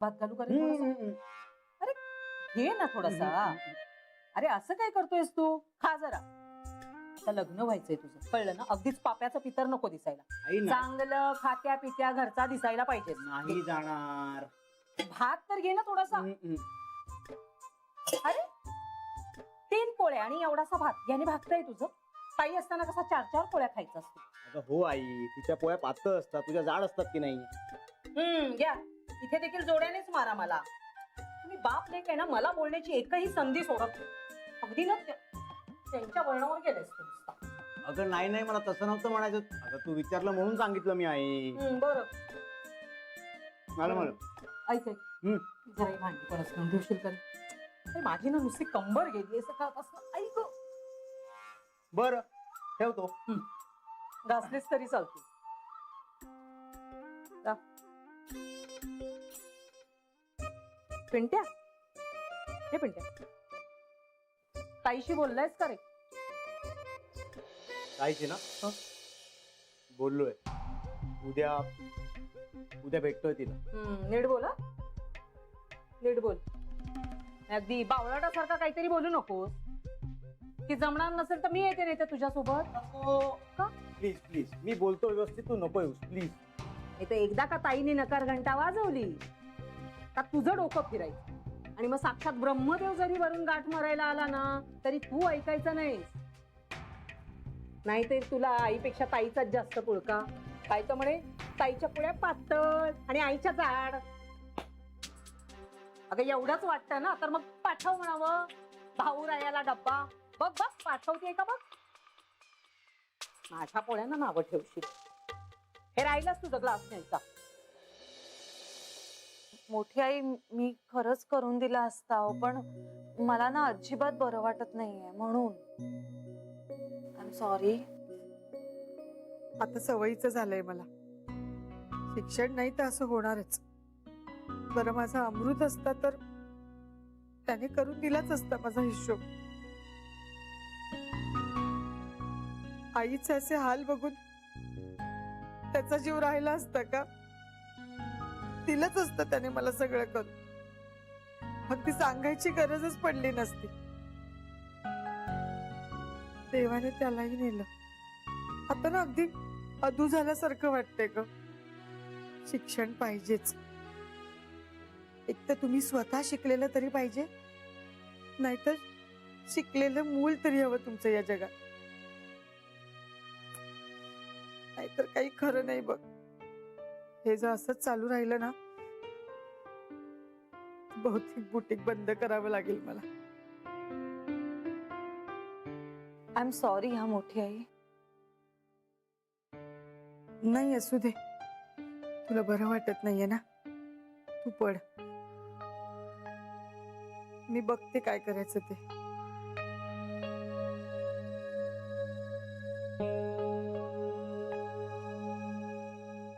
भात घालू का रे थोडासा? अरे घे ना थोडासा. अरे असं काय करतोयस तू? खा जरा. आता लग्न व्हायचंय तुझं, कळलं ना? अगदीच पाप्याचं पितर नको दिसायला. आई नाही. चांगलं खात्या पित्या घरचा दिसायला पाहिजे. नाही जाणार. भात तर घे ना थोडासा. अरे 3 पोळ्या आणि एवढासा भात याने भागतंय तुझं? ताई असताना कसा 4-4 पोळ्या खायचा असतो. अगं हो आई, तिच्या पोळ्या पातळ असतात, तुझ्या जाड असतात की नाही? घ्या. इथे देखील जोड्यानेच मारा मला. तुम्ही बाप लेक आहे ना, मला बोलण्याची एकही संधी सोडत नाही. अगदी ना त्यांच्या वळणावर गेलेस तू नुसता. अगं नाही नाही, मला तसं नव्हतं म्हणायचं. अगं तू विचारलं म्हणून सांगितलं मी आई. बरं मला म्हण. ऐक जरा भांडी पण असं ठेवशील का? अरे माझी ना नुसती कंबर गेली सकाळपासून. ऐक बरं ठेवतो. घासलीस तरी चालते. पिंट्या, हे पिंट्या, ताईशी बोललायस का रे? काहीच ना बोललोय. उद्या उद्या भेटतोय तिला. नीट बोल हा. नीट बोल. अगदी बावळाटासारखा काहीतरी बोलू नकोस. की जमणार नसेल तर मी येते नाही तर तुझ्यासोबत. का? प्लीज प्लीज, मी बोलतो व्यवस्थित, तू नको येऊस प्लीज. इथे एकदा का ताईने नकार घंटा वाजवली का तुझं डोकं फिरायचं आणि मग साक्षात ब्रह्मदेव जरी वरून गाठ मारायला आला ना तरी तू ऐकायचं नाहीस. नाहीतर तुला आईपेक्षा ताईचाच जास्त पुळका. काय तर म्हणे ताईच्या पोळ्या पातळ आणि आईच्या जाड. अगं एवढंच वाटतं ना तर मग पाठव म्हणावं. भाऊ रायाला डब्बा. बघ बघ पाठवते का बघ. माझ्या पोळ्यांना नावं ठेवशील. हे राहिलाच तुझा ग्लास न्यायचा. मोठी आई मी खरंच करून दिला असता हो, पण मला ना अजिबात बरं वाटत नाहीये म्हणून. I am sorry. आता सवयीचं झालंय मला. शिक्षण नाही तर असं होणारच. बरं माझा अमृत असता तर त्याने करून दिलाच असता माझा हिशोब. आईचे असे हाल बघून त्याचा जीव राहिला असता का? दिलंच असतं त्याने मला सगळं करून. मग ती सांगायची गरजच पडली नसती. देवाने त्यालाही नेलं. आता ना अगदी अधू झाल्यासारखं वाटतंय ग. शिक्षण पाहिजेच. एक तर तुम्ही स्वतः शिकलेलं तरी पाहिजे, नाहीतर शिकलेलं मूल तरी हवं तुमचं या जगात. नाहीतर काही खरं नाही बघ. हे जर असंच चालू राहिलं ना बहुतेक बुटीक बंद करावं लागेल मला. आय एम सॉरी हा मोठी आई. नाही असू दे. तुला बरं वाटत नाहीये ना, तू पड. मी बघते काय करायचं ते.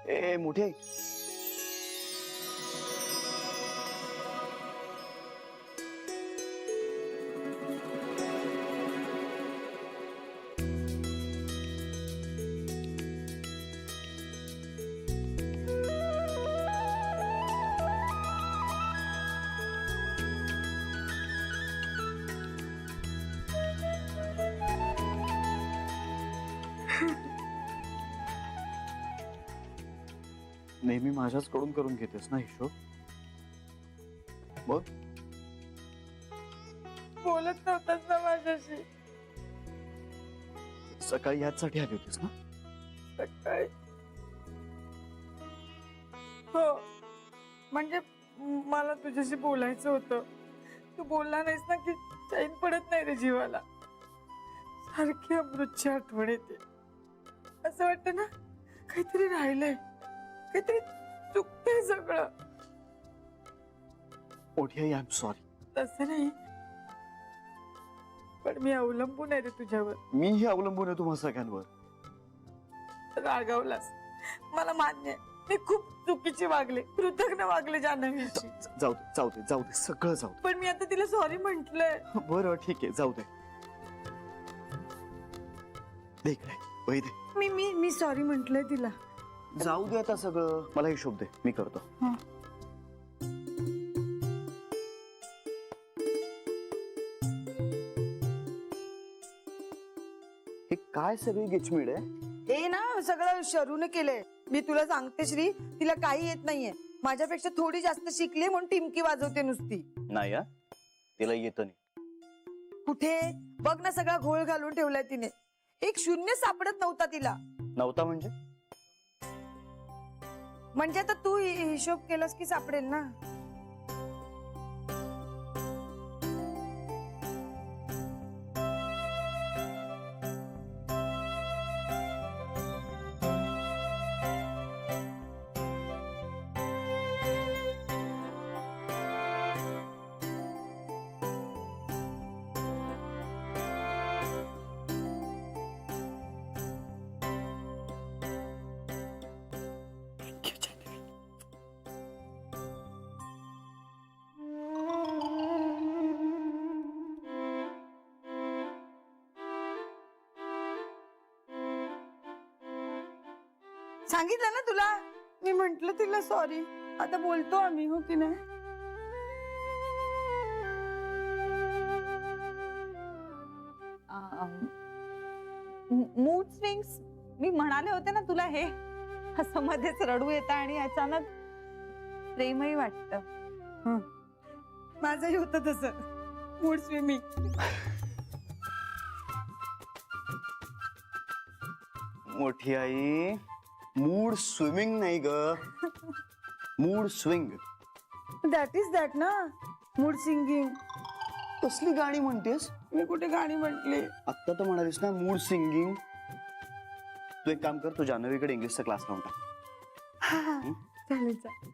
ए मोठी आई, नेहमी माझ्याच कडून करून घेतेस ना हिशोब. बघ बोलत नव्हतास ना माझ्याशी सकाळी ह्याचसाठी आली होतीस ना? सकाळी. हो, म्हणजे मला तुझ्याशी बोलायचं होतं. तू बोलला नाहीस ना की चैन पडत नाही रे जीवाला. सारखी अमृतची आठवण येते. असं वाटतं ना काहीतरी राहिलंय, काहीतरी चुकतंय सगळं. मोठी आई, आय एम सॉरी. तसं नाही, पण मी अवलंबून आहे रे तुझ्यावर. मीही अवलंबून आहे तुम्हा सगळ्यांवर. रागावलास मला मान्य आहे. मी खूप चुकीची वागले, कृतज्ञ वागले जान्हवीशी. जाऊ दे जाऊ दे जाऊ दे, सगळं जाऊ पण मी आता तिला सॉरी म्हंटलय. दे. बरं ठीक आहे, जाऊ दे. देख रे वही दे. मी मी मी सॉरी म्हंटलय तिला. जाऊ दे आता सगळं. मला हिशोब दे, मी करतो. हे काय सगळी गिचमीड आहे? हे ना सगळं शरूने केलंय. मी तुला सांगते श्री, तिला काही येत नाहीये. माझ्यापेक्षा थोडी जास्त शिकली म्हणून टिमकी वाजवते नुसती. नाही हा, तिला येतं नाही. कुठे बघ ना, सगळा घोळ घालून ठेवलाय तिने. एक शून्य सापडत नव्हता तिला. नव्हता म्हणजे? म्हणजे आता तू हिशोब केलास की सापडेल ना. सांगितलं ना तुला, मी म्हंटल तिला सॉरी. आता बोलतो आम्ही, हो की नाही? मूड स्विंग्स मी म्हणाले होते ना तुला, हे असं मध्येच रडू येतं आणि अचानक प्रेमही वाटतं. माझंही होतं तसं, मूड स्विमिंग. मोठी आई, मूड स्विमिंग नाही ग, mood swing. That is that ना, मूड सिंगिंग. कसली गाणी म्हणतेस? मी कुठे गाणी म्हटली? आत्ता तर म्हणालीस ना मूड सिंगिंग. तू एक काम कर, तू जान्हवीकडे इंग्लिशचा क्लास लावून टाक. चालेल चालेल.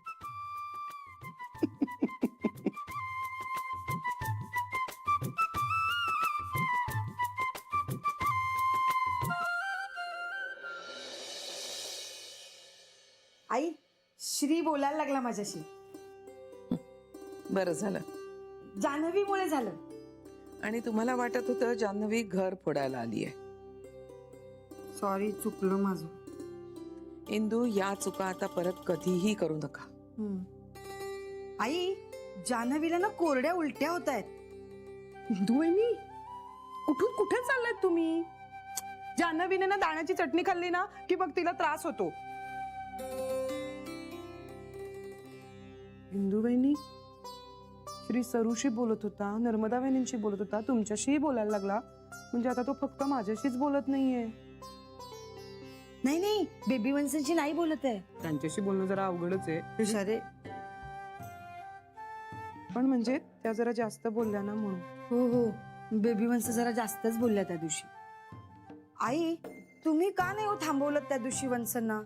आई, श्री बोलायला लागला माझ्याशी. बरं झालं. जान्हवीमुळे झालं. आणि तुम्हाला वाटत होतं जान्हवी घर फोडायला आली आहे. सॉरी, चुकलं माझं. इंदू, या चुका आता परत कधीही करू नका. आई, जान्हवीला ना कोरड्या उलट्या होत आहेत. वहिनी, कुठून कुठे चाललात तुम्ही? जान्हवीने ना दाण्याची चटणी खाल्ली ना की मग तिला त्रास होतो. इंदू वहिनी, श्री सरूशी बोलत होता, नर्मदा वहिनींशी बोलत होता, तुमच्याशीही बोलायला लागला. म्हणजे आता तो फक्त माझ्याशीच बोलत नाहीये. नाही नाही, बेबी वन्सनशी नाही बोलत आहे. त्यांच्याशी बोलणं जरा अवघडच आहे. अरे पण म्हणजे त्या जरा जास्त बोलल्या ना म्हणून. हो हो, बेबी वन्स जरा जास्तच बोलल्या त्या दिवशी. आई, तुम्ही का नाही हो थांबवलं त्या दिवशी वन्सना?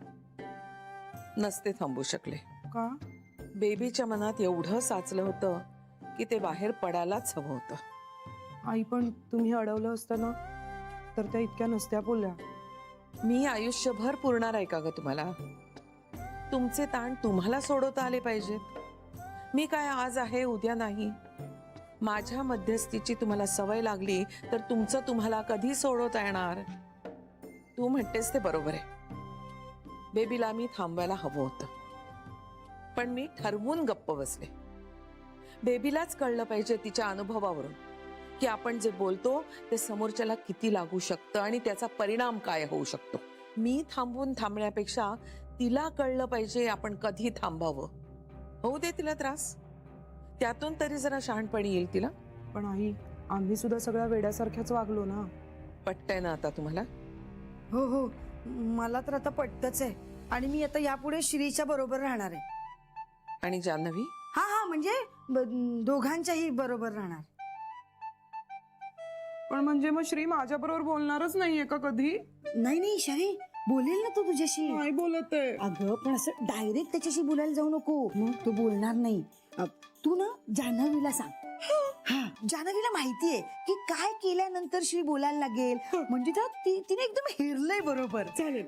नसते थांबू शकले. का? बेबीच्या मनात एवढं साचलं होतं की ते बाहेर पडायलाच हवं होतं. आई, पण तुम्ही अडवलं असतं ना तर त्या इतक्या नसत्या बोलल्या. मी आयुष्यभर पुरणार आहे का ग तुम्हाला? तुमचे ताण तुम्हाला सोडवता आले पाहिजेत. मी काय आज आहे उद्या नाही. माझ्या मध्यस्थीची तुम्हाला सवय लागली तर तुमचं तुम्हाला कधी सोडवता येणार? तू म्हणतेस ते बरोबर आहे. बेबीला मी थांबवायला हवं होतं, पण मी ठरवून गप्प बसले. बेबीलाच कळलं पाहिजे तिच्या अनुभवावरून की आपण जे बोलतो ते समोरच्याला किती लागू शकतं आणि त्याचा परिणाम काय होऊ शकतो. मी थांबून थांबण्यापेक्षा तिला कळलं पाहिजे आपण कधी थांबावं. होऊ दे तिला त्रास, त्यातून तरी जरा शहाणपणी येईल तिला. पण आई, आम्ही सुद्धा सगळ्या वेड्यासारख्याच वागलो ना. पटतंय ना आता तुम्हाला? हो हो, मला तर आता पटतच आहे. आणि मी आता यापुढे श्रीच्या बरोबर राहणार आहे. आणि जान्हवी? हा हा, म्हणजे दोघांच्याही बरोबर राहणार. पण म्हणजे मग श्री माझ्या बरोबर बोलणारच नाहीये का कधी? नाही नाही शरी, बोलेल ना तो तुझ्याशी. नाही बोलत आहे. अगं पण असं डायरेक्ट त्याच्याशी बोलायला जाऊ नको, मग तो बोलणार नाही. तू ना जान्हवीला सांग. हा, जान्हवीला माहितीये की काय केल्यानंतर श्री बोलायला लागेल. म्हणजे तिने एकदम हेरलंय बरोबर. चालेल.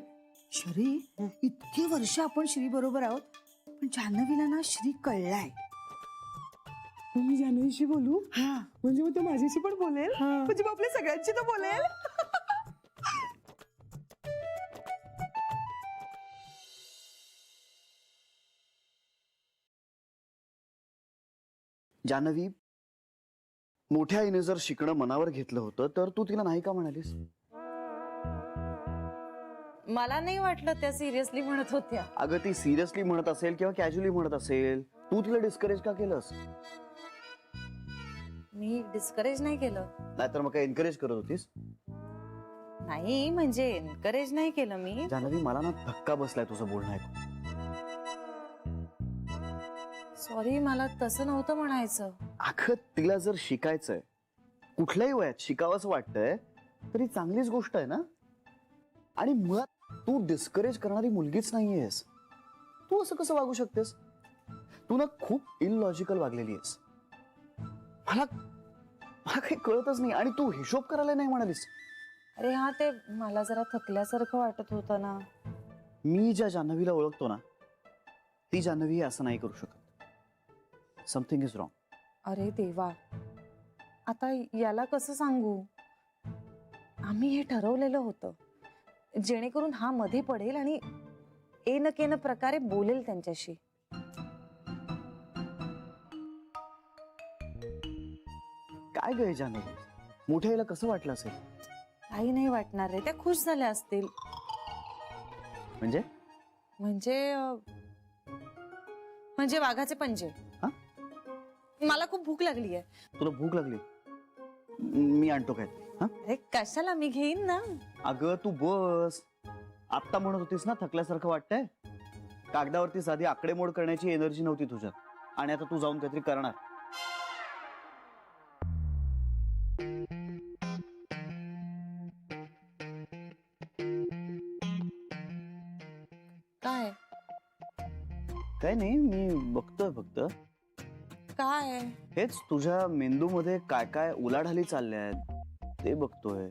श्री, इतके वर्ष आपण श्री बरोबर आहोत, पण जान्हवीला ना श्री कळलाय. मी जान्हवीशी बोलू? हा, म्हणजे मग तो माझ्याशी पण बोलेल? म्हणजे मग आपल्या सगळ्यांशी तो बोलेल? जान्हवी, मोठ्या आईने जर शिकणं मनावर घेतलं होतं तर तू तिला नाही का म्हणालीस? मला नाही वाटलं त्या सिरियसली म्हणत होत्या. अगं ती सिरियसली म्हणत असेल किंवा कॅज्युअली म्हणत असेल, तू तिला डिस्करेज का केलंस? मी डिस्करेज नाही केलं. नाहीतर मग काय एनकरेज करत होतीस? नाही म्हणजे एनकरेज नाही केलं मी. जान्हवी, मला ना धक्का बसलाय तुझं बोलणं ऐकून. सॉरी, मला तसं नव्हतं म्हणायचं. अगं तिला जर शिकायचंय, कुठल्याही वयात शिकावंसं वाटतंय, तरी चांगलीच गोष्ट आहे ना. आणि मुळात तू डिस्करेज करणारी मुलगीच नाहीयेस. तू असं कसं वागू शकतेस? तू ना खूप इलॉजिकल वागलेली आहेस. मला काही कळतच नाही. आणि तू हिशोब करायला नाही म्हणालीस. अरे हा, ते मला जरा थकल्यासारखं वाटत होतं ना. मी ज्या जान्हवीला ओळखतो ना, ती जान्हवी असं नाही करू शकत. Something is wrong. अरे देवा, आता याला कसं सांगू? आम्ही हे ठरवलेलं होतं जेणेकरून हा मध्ये पडेल आणि ए न प्रकारे बोलेल त्यांच्याशी. काय गं हे जान्हवी, मोठ्या आईला कसं वाटलं असेल? काही नाही वाटणार रे, त्या खुश झाल्या असतील. म्हणजे म्हणजे म्हणजे वाघाचे पंजे. हा? मला खूप भूक लागली आहे. तुला भूक लागली? मी आणतो काय? हा, अरे कशाला, मी घेईन ना. अगं तू बस. आत्ता म्हणत होतीस ना थकल्यासारखं वाटतंय. कागदावरती साधी आकडेमोड करण्याची एनर्जी नव्हती तुझ्यात, आणि आता तू जाऊन काहीतरी करणार. काय काय नाही, मी बघतोय फक्त. काय हेच तुझ्या मेंदूमध्ये काय काय उलाढाली चालल्या आहेत ते बघतोय.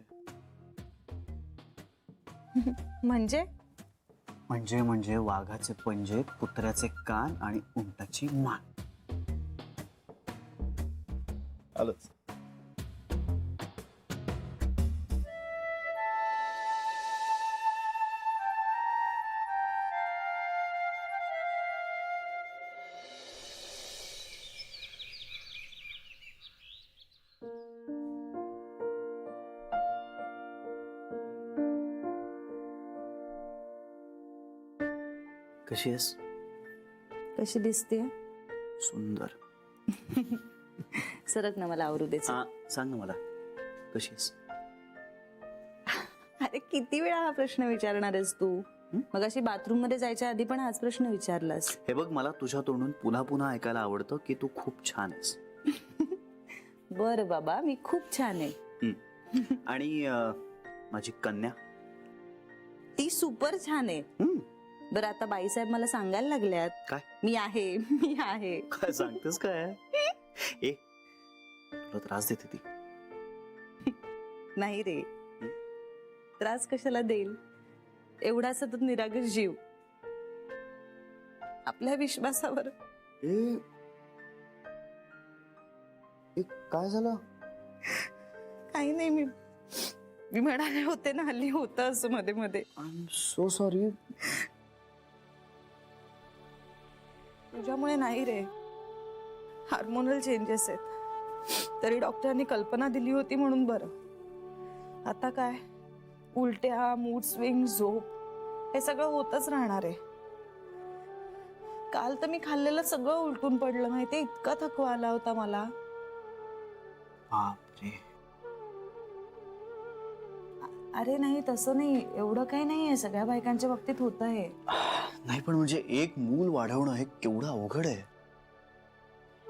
म्हणजे म्हणजे वाघाचे पंजे, कुत्र्याचे कान आणि उंटाची मान. आलंच. कशी आहेस? कशी दिसते? सुंदर. सरक ना, मला आवरू दे. हा, सांग ना मला, कशी आहेस? अरे किती वेळा हा प्रश्न विचारणार आहेस तू? मग अशी बाथरूम मध्ये जायच्या आधी पण हाच प्रश्न विचारलास. हे बघ, मला तुझ्या तोंडून पुन्हा पुन्हा ऐकायला आवडतं की तू खूप छान आहेस. बर बाबा, मी खूप छान आहे. आणि माझी कन्या ती सुपर छान आहे. बरं, आता बाईसाहेब मला सांगायला लागल्यात. काय? मी आहे, मी आहे. काय सांगतेस काय? ए, तुला त्रास देते ती? नाही रे, त्रास कशाला देईल? एवढा सतत निरागस जीव आपल्या विश्वासावर. ए, काय झालं? काही नाही, मी म्हणाले होते ना, हल्ली होतं असं मध्ये मध्ये. I am so sorry. तुझ्यामुळे नाही रे, हार्मोनल चेंजेस आहेत. तरी डॉक्टरांनी कल्पना दिली होती म्हणून बरं. आता काय, उलट्या, मूड स्विंग, झोप, हे सगळं होतच राहणार आहे. काल तर मी खाल्लेलं सगळं उलटून पडलं माहितीये, इतका थकवा आला होता मला. बापरे. अरे नाही, तसं नाही, एवढं काही नाहीये, सगळ्या बायकांच्या बाबतीत होतं हे. नाही, पण म्हणजे एक मूल वाढवणं हे केवढं अवघड आहे.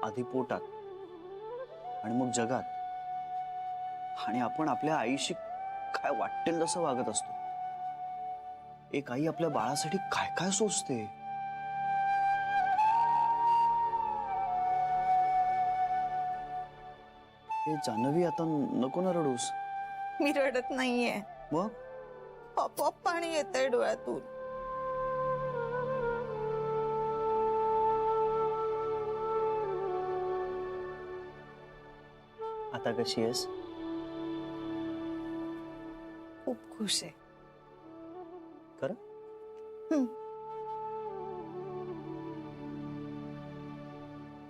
आधी पोटात आणि मग जगात. आणि आपण आपल्या आईशी काय वाटेल तसं वागत असतो. एक आई आपल्या बाळासाठी काय काय सोचते. हे जान्हवी, आता नको ना रडूस. मी रडत नाहीये, मग आपोआप पाणी येतंय डोळ्यातून. आता कशी आहेस? खूप खुश आहे. खरं?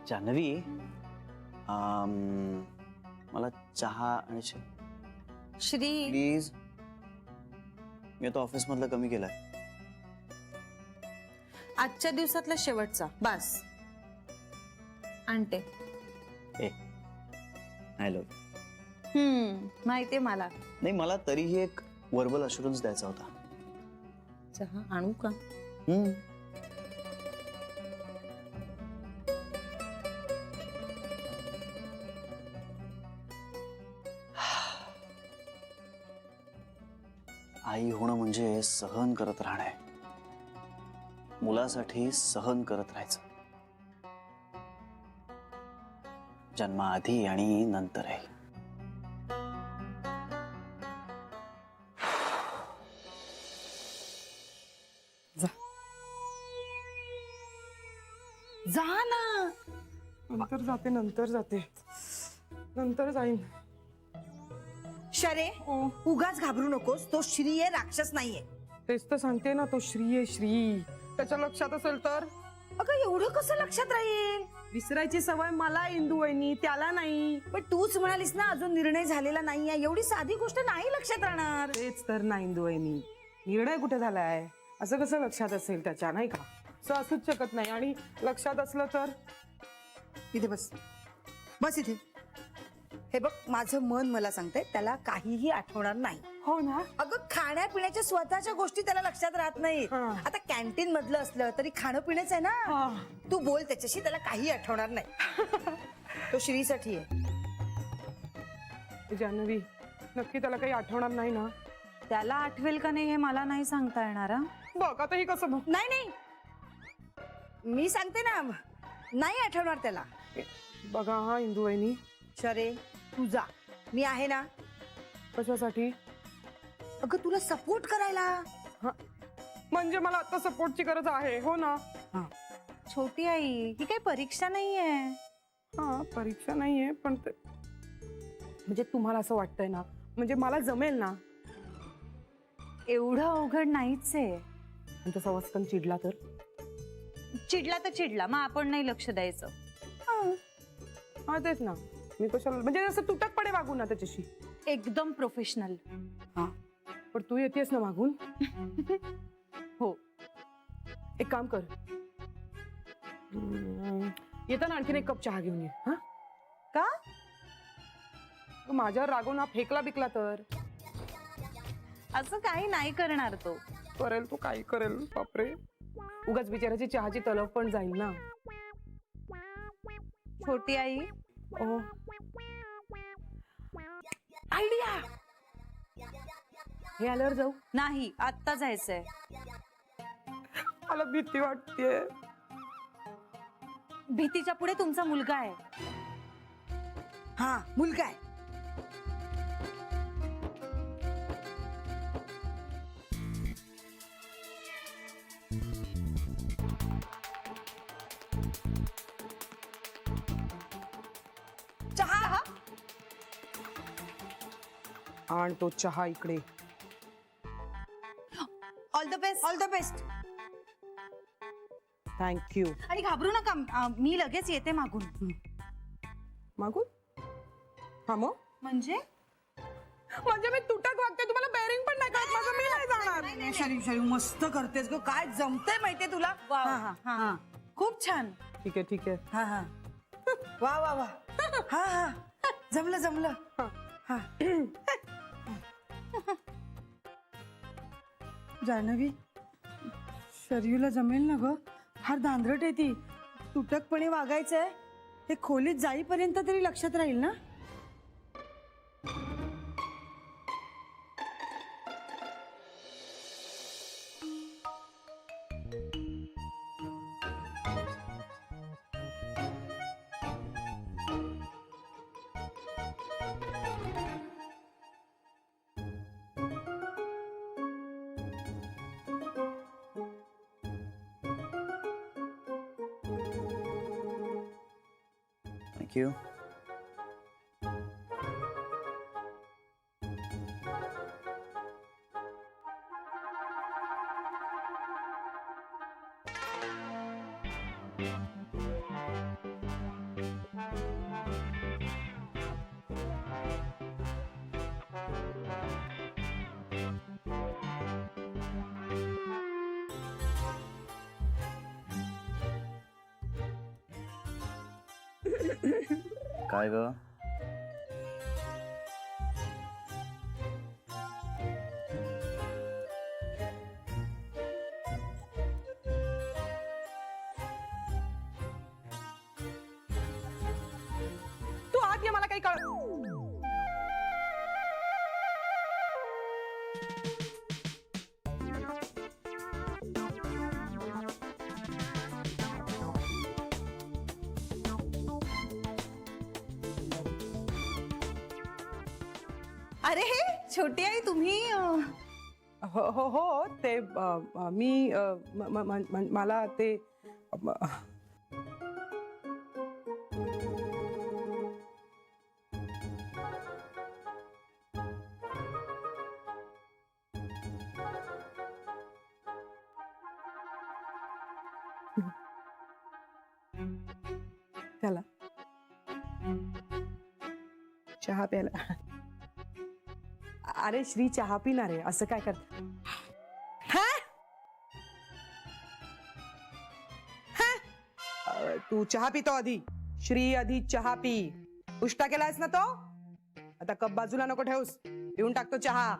जान्हवी, मला चहा आणि श्री, प्लीज. मी आता ऑफिस मधला कमी केलाय. आजच्या दिवसातला शेवटचा बास आणते. I love. माहितीये मला. नाही, मला तरीही एक वर्बल अशुरन्स द्यायचा होता. चहा आणू का? आई होणं म्हणजे सहन करत राहणे. मुलासाठी सहन करत राहायचं, जन्माआधी आणि नंतरही. जा ना. नंतर जाते नंतर जाईन. शरे उगाच घाबरू नकोस. तो श्री आहे, राक्षस नाहीये. तेच तर सांगते ना, तो श्री आहे. श्री त्याच्या लक्षात असेल तर. अगं एवढं कसं लक्षात राहील? विसरायची सवय मला इंदू वहिनी, त्याला नाही. पण तूच म्हणालीस ना अजून निर्णय झालेला नाहीये. एवढी साधी गोष्ट नाही लक्षात राहणार. तेच तर ना इंदू वहिनी, निर्णय कुठे झालाय? असं कसं लक्षात असेल त्याच्या, नाही का? असं असूच शकत नाही. आणि लक्षात असलं तर. इथे बस, बस इथे. हे बघ, माझं मन मला सांगतंय त्याला काहीही आठवणार नाही. हो ना. अगं खाण्यापिण्याच्या स्वतःच्या गोष्टी त्याला लक्षात राहत नाही. हा. आता कॅन्टीन मधलं असलं तरी खाणं पिणंच आहे ना. तू बोल त्याच्याशी, त्याला काही आठवणार नाही. तो श्रीसाठी आहे. जान्हवी, नक्की त्याला काही आठवणार नाही ना? त्याला आठवेल का नाही हे मला नाही सांगता येणार. बघ आता ही कसं. नाही नाही, मी सांगते ना, नाही आठवणार त्याला. बघा हा इंदू वहिनी. शरे तू जा, मी आहे ना. कशासाठी? अगं तुला सपोर्ट करायला. म्हणजे मला आता सपोर्टची गरज आहे. हो ना. छोटी आई, ही काही परीक्षा नाहीये. हा, परीक्षा नाहीये, पण म्हणजे तुम्हाला असं वाटतंय ना, म्हणजे मला जमेल ना. एवढं अवघड नाहीच आहे. आणि तसा वस्कन चिडला तर? चिडला तर चिडला, मग आपण नाही लक्ष द्यायचं. हा तेच ना. मी कशाला म्हणजे असं तुटकपणे वागू ना त्याच्याशी. एकदम प्रोफेशनल. पण तू येतेस ना मागून. हो. एक काम कर, येताना आणखीन एक कप चहा घेऊन ये. हा का? माझ्यावर रागवून हा फेकला बिकला तर? असं काही नाही करणार तो. करेल तो, काही करेल. बापरे, उगाच बिचाराची चहाची तलफ पण जाईल ना. छोटी आई. आयडिया. हे आल्यावर जाऊ? नाही, आत्ता जायचंय. मला भीती वाटतेय. भीतीच्या पुढे तुमचा मुलगा आहे. हा, मुलगा आहे. चहा. आण तो चहा इकडे. All the best. All the best. Thank you. आणि घाबरू नका, मी लगेच येते मागून. मागून? हा मग म्हणजे मी तुटक वागते, तुम्हाला बेअरिंग पण नाही करत माझं. मी नाही जाणार. शरीफ शरीफ मस्त करतेस ग. काय जमतंय माहितीये तुला? हा, खूप छान. ठीक आहे ठीक आहे. हा हा, वा वा वा. हा हा, जमलं जमलं. हा. जान्हवी, शरीरला जमेल ना ग? फार धांदरट आहे ती. तुटकपणे वागायचंय. हे खोलीत जाईपर्यंत तरी लक्षात राहील ना. थँक्यू. काय ग? तू आत ये, मला काही कळ. अरे छोटी आई तुम्ही हो हो हो ते मी मला ते चला चहा प्यायला. अरे श्री चहा पिणार आहे, असं काय करत? तू चहा पितो आधी. श्री आधी चहा पी. उष्टा केलायस ना तो, आता कप बाजूला नको ठेवूस, पिऊन टाकतो चहा.